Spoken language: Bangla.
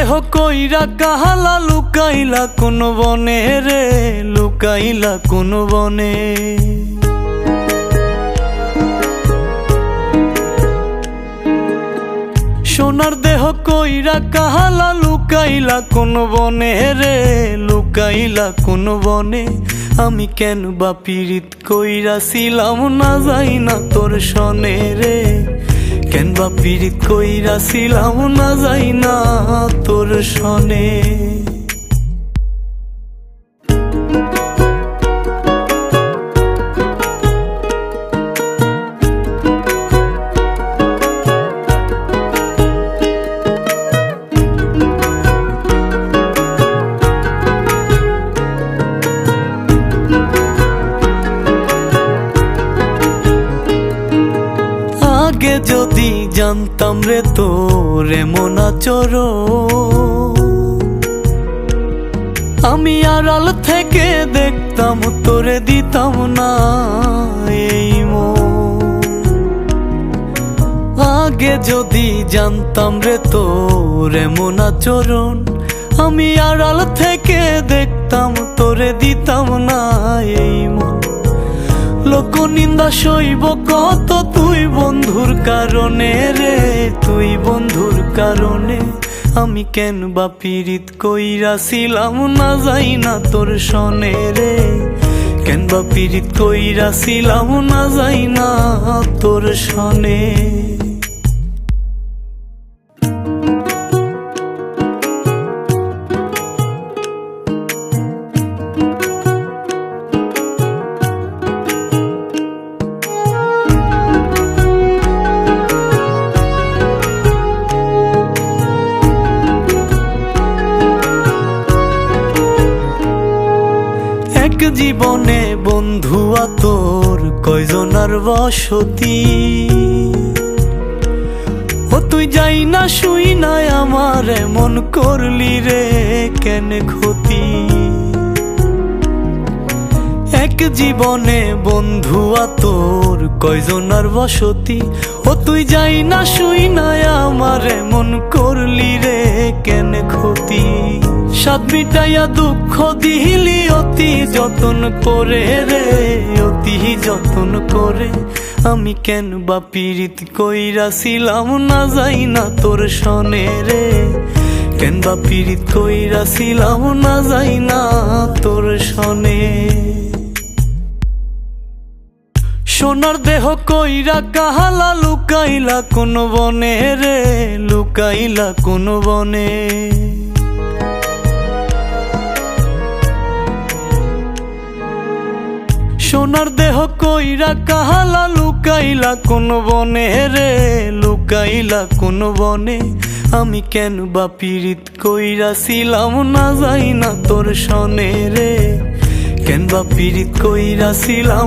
দেহ কইরা কাহালা লুকাইলা কোন বনে রে, লুকাইলা কোন বনে। সোনার দেহ কইরা কাহালা লুকাইলা কোন বনে রে, লুকাইলা কোন বনে। আমি কেন বা পীড়িত কইরাছিলাম না যাই না তোর সনে রে, কেন বা পীড়িত কইরাছিলাম না যাই না তোর সনে। আগে যদি জানতাম রে তোর এমন আচরণ, আমি আড়াল থেকে দেখতাম তোরে দিতাম না এই মন। আগে যদি জানতাম রে তোর এমন আচরণ, আমি আড়াল থেকে দেখতাম তোরে দিতাম না এই মন। লোক নিন্দা সইব কত তুই বন্ধুর কারণে রে, তুই বন্ধুর কারণে। আমি কেন বা পীড়িত কইরাছিলাম না যাই না তোর সনে রে, কেন বা পীড়িত কইরাছিলাম না যাই না তোর সনে। এক জীবনে বন্ধুয়া তোর কয়জনার বসতি, ও তুই যাই না শুই নাই আমার এমন করলি রে কেন ক্ষতি। এক জীবনে বন্ধুয়া তোর কয়জনার বসতি, ও তুই যাই না শুই নাই আমার এমন করলি রে কেন ক্ষতি। সাত মিটাইয়া দুঃখ দিলি অতি যতন করে রে, অতি যতন করে। আমি কেন বা পীড়িত কইরাছিলাম না যাই না তোর সনে রে, কেন বা পীড়িত কইরাছিলাম না যাই না তোর সনে। সোনার দেহ কইরা কাহালা লুকাইলা কোন বনে রে, লুকাইলা কোন বনে। সোনার দেহ কইরা কাহালা লুকাইলা কোন বনে রে, লুকাইলা কোন বনে। আমি কেন বা পীড়িত কইরাছিলাম না যাই না তোর সনে রে, কেন বা পীড়িত কইরাছিলাম।